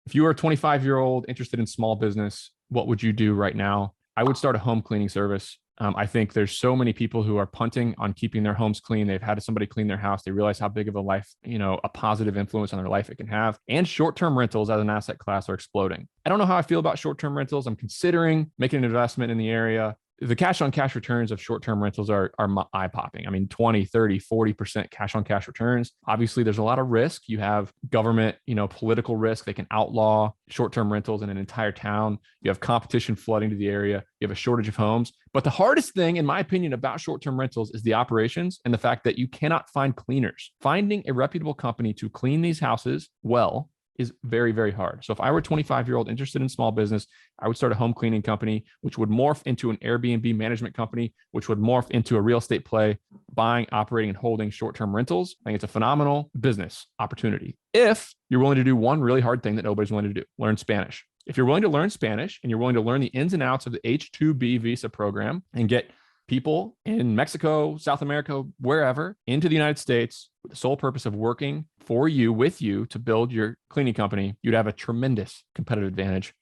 If you were a 25-year-old interested in small business, what would you do right now? I would start a home cleaning service. I think there's so many people who are punting on keeping their homes clean. They've had somebody clean their house. They realize how big of a life, a positive influence on their life it can have. And short-term rentals as an asset class are exploding. I don't know how I feel about short-term rentals. I'm considering making an investment in the area. The cash on cash returns of short-term rentals are eye popping. I mean, 20, 30, 40% cash on cash returns. Obviously, there's a lot of risk. You have government, political risk. They can outlaw short-term rentals in an entire town. You have competition flooding to the area. You have a shortage of homes. But the hardest thing, in my opinion, about short-term rentals is the operations and the fact that you cannot find cleaners. Finding a reputable company to clean these houses well is very, very hard. So if I were a 25-year-old interested in small business, I would start a home cleaning company, which would morph into an Airbnb management company, which would morph into a real estate play, buying, operating, and holding short-term rentals. I think it's a phenomenal business opportunity. If you're willing to do one really hard thing that nobody's willing to do, learn Spanish. If you're willing to learn Spanish and you're willing to learn the ins and outs of the H-2B visa program and get people in Mexico, South America, wherever, into the United States with the sole purpose of working for you, with you, to build your cleaning company, you'd have a tremendous competitive advantage.